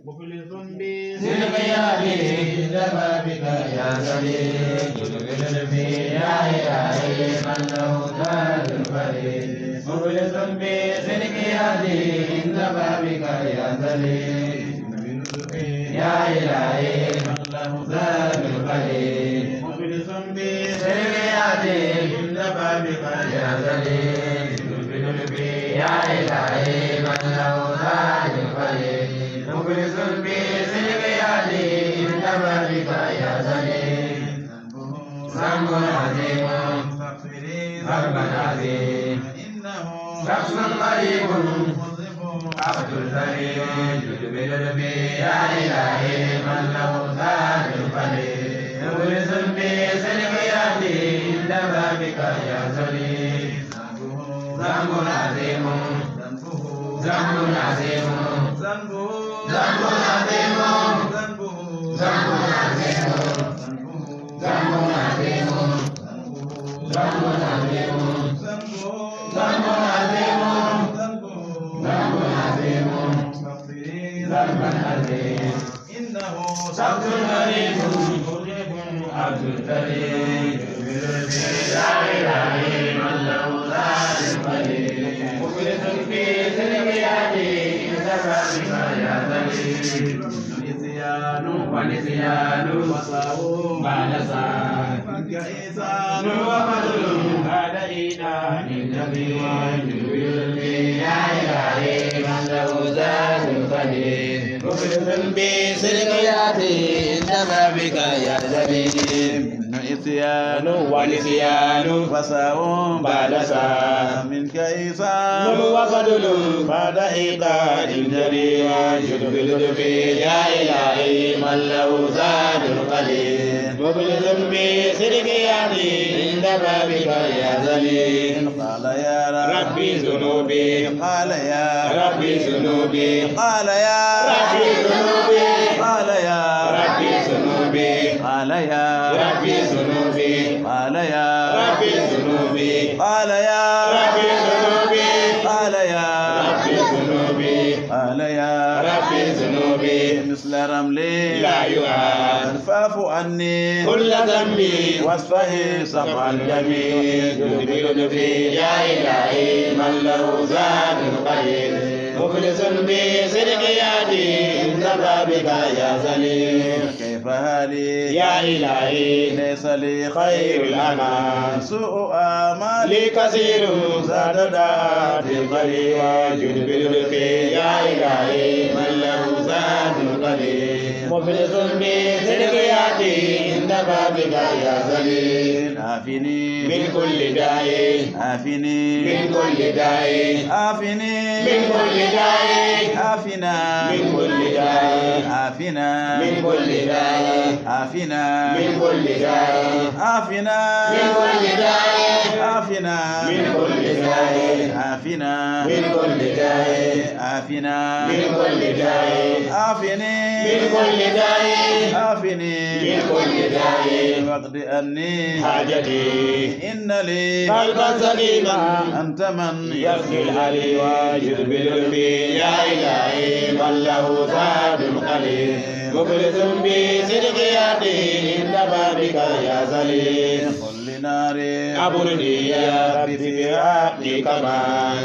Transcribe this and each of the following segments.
مخلص بالقيام لبابك يا سليم يا إلهي من له تاج الفريد مخلص بالقيام لبابك يا سليم يا إلهي من له تاج الفريد مخلص بالقيام لبابك يا سليم يا إلهي من له تاج الفريد مخلص بالقيام لبابك يا سليم ذنب عظيم ذنب عظيم شخص قريب عبد الكريم جد يا إلهي من له تاج الفريد مخلص بالقيام لبابك يا سليم ذنب عظيم ذنب عظيم ذنب عظيم ذنب عظيم ذنب عظيم ذنب عظيم ذنب عظيم ذنب عظيم ذنب عظيم إنه شخص غريب عبد الكريم يا إلهي من له تاج الفريد مخلص في القيام لبابك يا سليم نسيان ونسيان وصاو بعد ساعة كإنسان وفضل بعد إيمان النبي وجبريل يا إلهي من له تاج الفريد مخلص بصدقيات لبابك يا سليم نسيان ونسيان وصاو بعد ساعة منك إنسان وفضل بعد إيمان النبي وجبريل يا إلهي من له تاج القليل مخلص بصدقيات لبابك يا سليم قال يا ربي ذنوبي قال يا ربي ذنوبي قال يا ربي ذنوبي قال يا ربي ذنوبي قال يا ربي ذنوبي قال يا ربي ذنوبي قال يا ربي ذنوبي قال يا ربي ذنوبي قال يا ربي ذنوبي مثل رملي لا يعاد فاعف عني كل ذنبي واصفه صفح الجميل جدبي يا إلهي من له ذات القيد مخلص بصدقياتي لبابك يا سليم كيف هالي يا إلهي ليس لي خير الأنام سوء آمالي كثير زاد داتي قليل وجد بالرزق يا إلهي من له ذات القليل مخلص بصدقياتي لبابك يا سليم عافني من كل داء عافني من كل داء عافني من كل داء عافنا من كل داء عافنا من كل داء عافنا من كل داء عافنا من كل داء عافنا من كل داء عافنا من كل داء عافنا من كل داء عافني من كل داء عافني من كل داء واقض عني حاجتي إن لي قلبا سليما أنت من يغفر الحلي واجد بالرفي يا إلهي من له ذات القليل مخلص بصدقياتي عند بابك يا سليم قل لناري أبردي يا ربي في حقي كما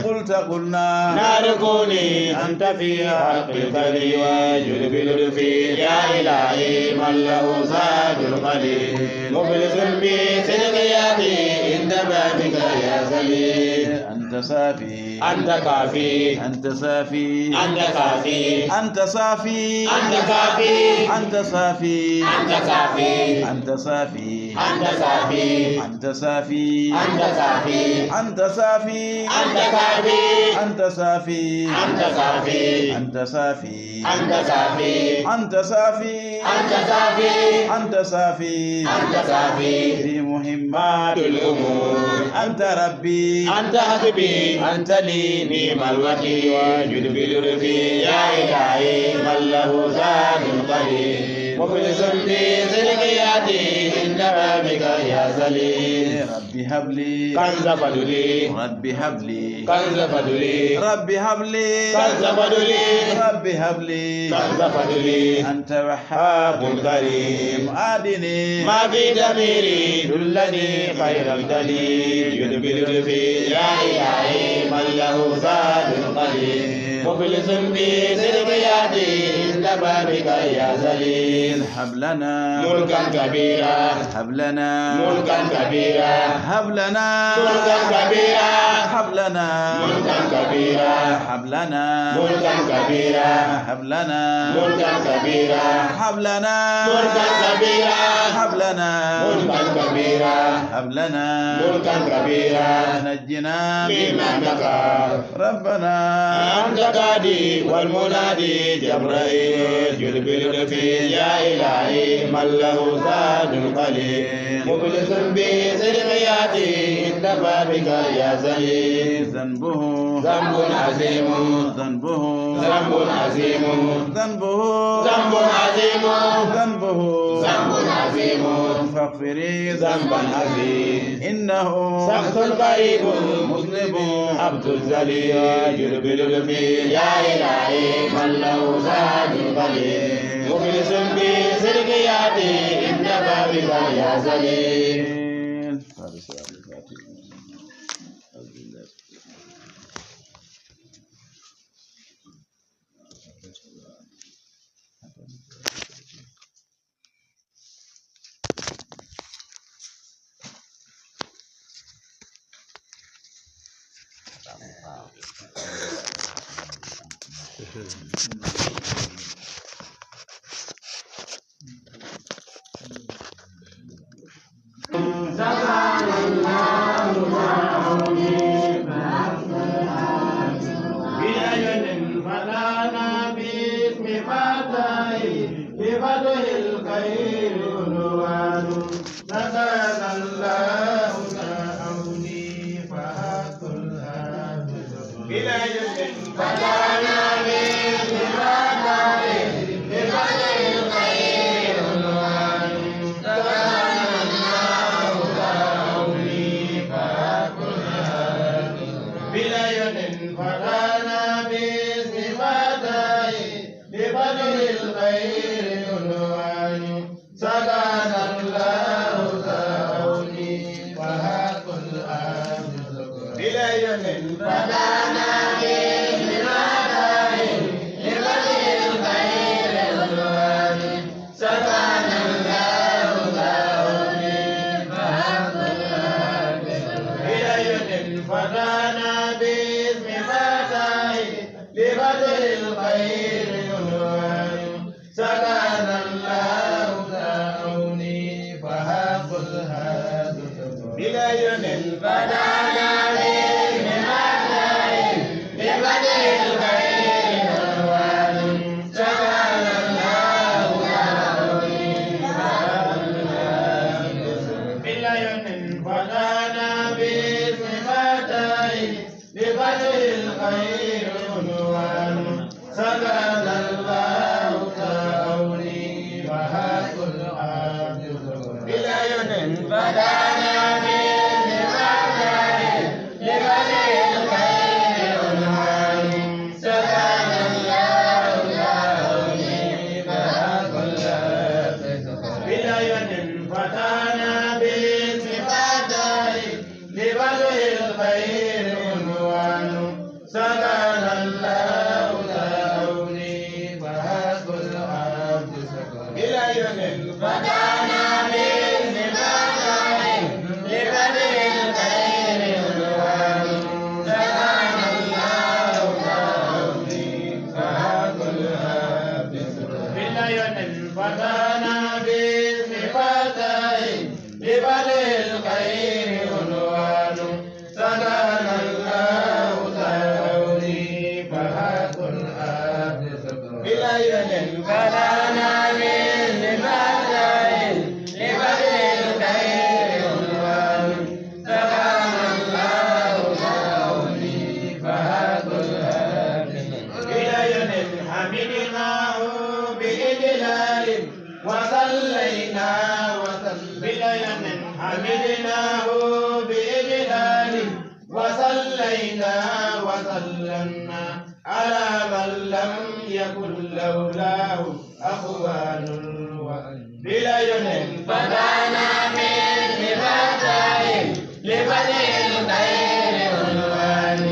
قلت قلنا نار كوني أنت في حق الكري واجد بالرفي يا إلهي من له ذات القليل مخلص بصدقياتي عند بابك يا سليم أنت صافي أنت كافي أنت صافي أنت كافي أنت صافي أنت كافي أنت صافي أنت كافي أنت صافي أنت صافي أنت صافي أنت كافي أنت صافي أنت كافي أنت صافي أنت كافي أنت صافي أنت كافي أنت صافي أنت كافي أنت صافي أنت كافي في مهمات الأمور أنت ربي أنت حسبي أنت لي نعم الوكيل واجد بالرفي يا إلهي من له ذات القليل مخلص بصدقياتي عند بابك يا سليم ربي هب لي كنز فضلي ربي هب لي كنز فضلي ربي هب لي كنز فضلي ربي هب لي كنز فضلي أنت وهاب الكريم آدني ما في ضميري دلني خير الدليل يدبر في يا إلهي من له زاد القليل مخلص بصدقياتي عند بابك يا زليل هب لنا ملكا كبيرا هب لنا ملكا كبيرا هب لنا ملكا كبيرا هب لنا ملكا كبيرا هب لنا ملكا كبيرا هب لنا ملكا كبيرا هب لنا ملكا كبيرا هب لنا ملكا كبيرا هب لنا ملكا كبيرا نجنا مما نخاف ربنا أنت قادي والمنادي جبرائيل يلبل في يا إلهي من له زاد القليل مخلص بصدقياتي عند بابك يا زليل ذنبه ذنب عظيم ذنبه ذنب عظيم ذنبه ذنب عظيم ذنبه ذنب عظيم فاغفري ذنبا عظيم إنه سخط قريب مذنب عبد الذليل يلبل في يا إلهي من له زاد القليل مخلص بصدقياتي عند بابك يا زليل. حمدناه بإجلال وصلينا على من لم يكن لولاه أخوان بلا ينن فدانا من لبدائه لبدء الخير عنوان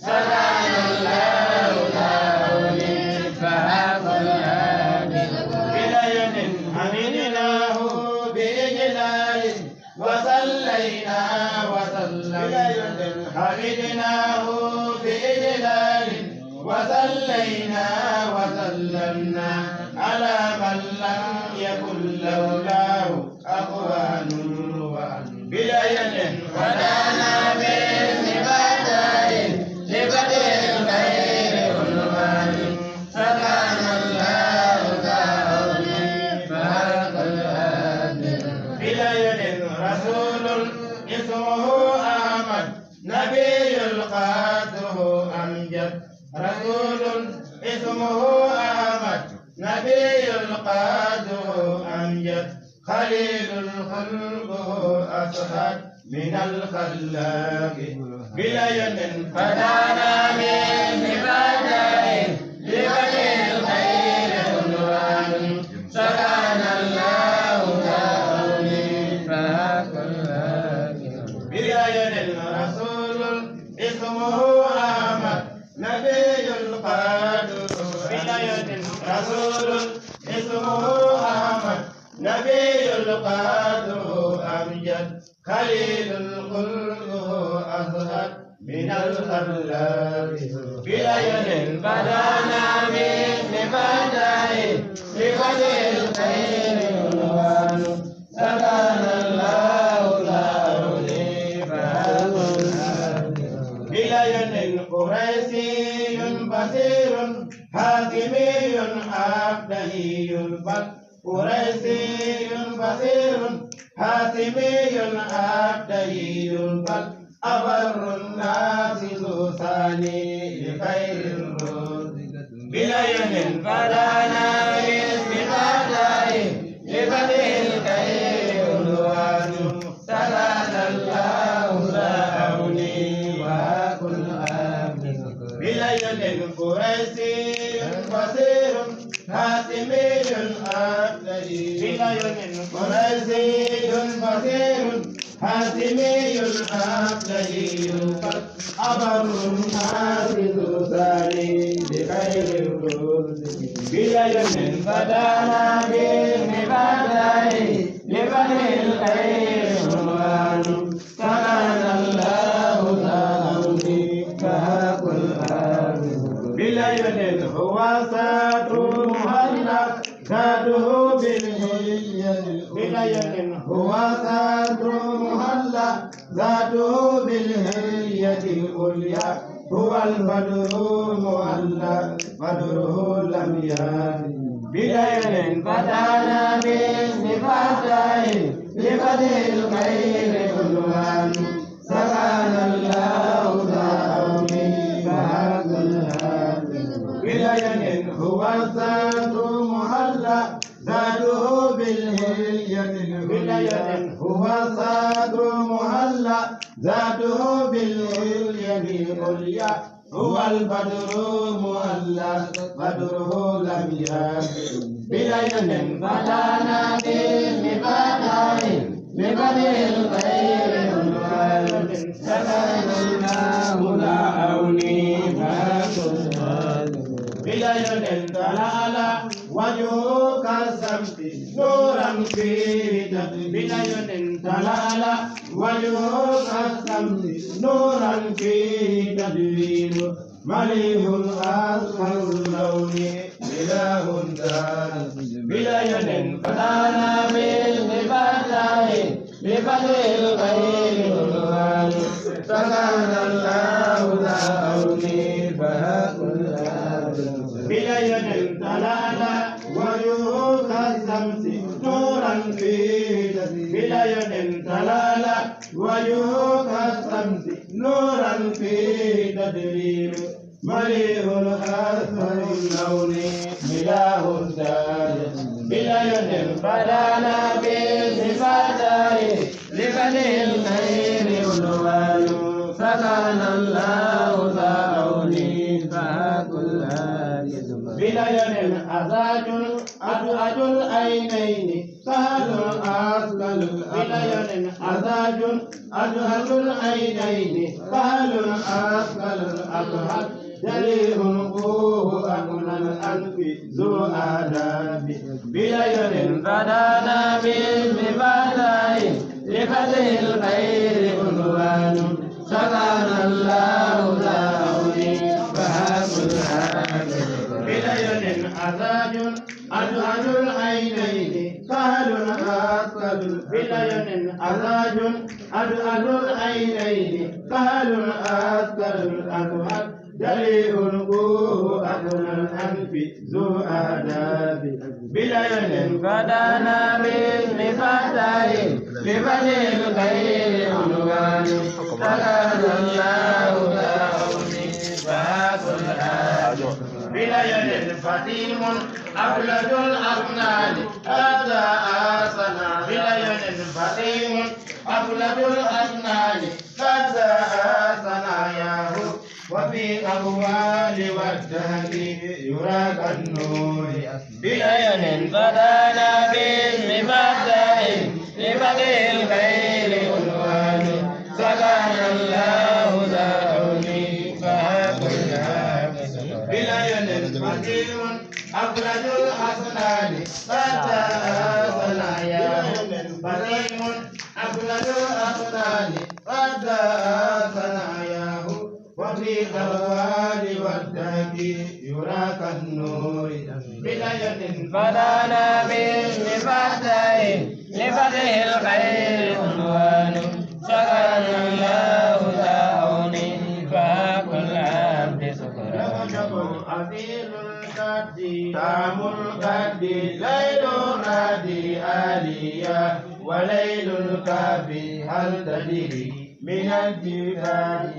سبحان الله تعالى فهاب الهادي بلا ينن حمدناه بإجلال وصلينا وسلم حمدناه بإجلال وصلينا وسلمنا على من لم يكن لولاه أخوان بلا يد ودانا بالنباتين لبدء الخير عنوان سبحان الله تعالى فهاق الهادي بلا يد رسول اسمه أحمد نبي القادر أمجد رسول اسمه أحمد نبي القادر أمجد خليل الخلق أسعد من الخلاق بلا يمن فدانا من بدائه لبدء الخير عنوان سبحان الله تعالى فهاق الهادي بلا يمن رسول اسمه أحمد نبي القادر بلا يمن رسول اسمه أحمد نبي القادر أمجد خليل الخلق أزهد من الخلاق بلا يد بدانا من بدائه لبدء الخير عنوان سبحان الله تعالى فهاب الهادي بلا يد قريشي بصير حاكمي عبدي بل قريشي بصير حاتمي عبدي بل أبر الناس ذو ثاني لخير الرسل بلا يد فدانا باسم بدائه لبدء الخير عنوان سبحان الله تعالى وكل آمن بلا يد قريشي بصير حاتمي عبدي بلا يد قريشي بصير حاتمي عبدي أبر الناس ذو ثاني لخير الرسل بلا يد فدانا باسم بدائه لبدء الخير عنوان سبحان الله تعالى فهاق الآمن بلا يد هو ساتر محلى ذاته بالهية بلا يد هو ساتر محلى ذاته بالهية العليا هو البدر معلى بدره لم يهد بلا يد فتانا باسم بدائه لبدء الخير عنوان سبحان الله تعالى فهاق الهادي بلا يد هو الساتر محلى ذاته بالهية بلا يد هو الساتر محلى ذاته بالهية العليا هو البدر معلى بدره لم يهد بلا يد فدانا باسم بدائه لبدء الخير عنوان سبحان الله تعالى فهاق الهادي بلا يد تلالى وجهه كالشمس نورا في بلا يد تلالى وجهه كالشمس نورا في تدوير مليح أصفر اللون إله دار بلا يد فدانا بالبدائه لبدء الخير عنوان سبحان الله تعالى فهاق الهادي بلا يد تلالى وجهه كالشمس نورا في بلا يد تلالى وجهه كالشمس نورا في تدوير مليح الأصفر اللون إله دار بلا يد فدانا بالبدائه لبدء الخير عنوان سبحان الله تعالى فهاق بليل أزاج أزعج العينين سهل أسلل بليل أزاج أزعج العينين سهل أسلل أزهر جليل قوه أكل الأنف ذو آداب بليل فدانا بفتاه لفتح الخير عنوان سقانا الله داودي فهاب الحامد بليل أزاج أزعج العينين سهل أسقل بليل أزاج أزعج العينين سهل أسقل الأزهر جليء قوه أكل الأنف ذو آداب بليل فدانا بفتاه لفتح الخير عنوان سقانا الله داودي فهاب الحامد بليل فتيم أبلج الأبنان هذا آسنا بليل فتيم أبلج الأبنان هذا آسنا ياه وفي أموال والدهر يراك النور بليل فدانا بفتاه لفتح الخير عنوان سقانا الله داودي فهاب الحامد بليل فتيم أبرد الأسنان فتى صنايا فتيم أبرد الأسنان فتى صناياه وفي الأوال والدهر يراك النور بليل فدانا بفتاه لفتح الخير عنوان سقانا الله داودي فهاب العبد سكرا أصيل القدي تام القدي ليل الرادي آليا وليل الكافي هل تدري من الجبال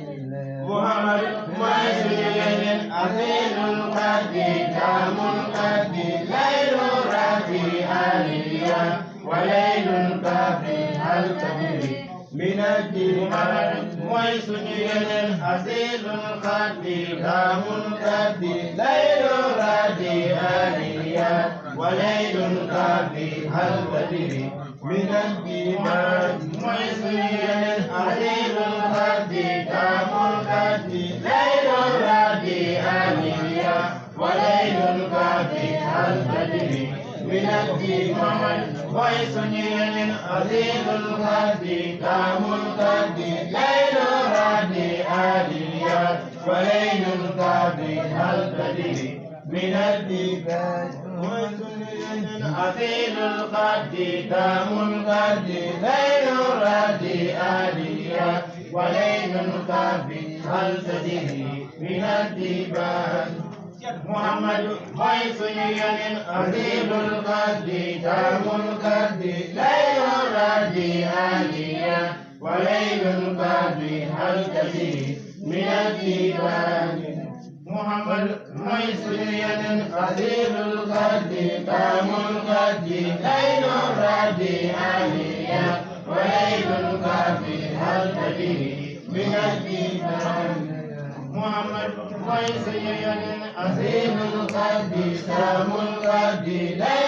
محمد معسين أصيل القدي تام القدي ليل الرادي آليا وليل الكافي هل تدري من الجبال معسين أصيل القدي تام القدي ليل الرادي آليا وليل الكافي هل تدري من الجبال معسين أصيل القدي تام القدي ليل الرادي آليا وليل الكافي هل تدري من الجبال معسين أصيل القدي تام القدي ليل الرادي آليا وليل الكافي هل تدري من الجبال أصيل القد تام القد ليل الرادي آليا وليل الكافي هل تدري من الجبال محمد غيث أصيل القد تام القد ليل الرادي آليا وليل الكافي هل تدري من الجبال محمد ميسرين أصيل القد تام القد ليل الرادي آليا وليل الكافي هل تدري من الجبال محمد ميسرين أصيل القد تام القد ليل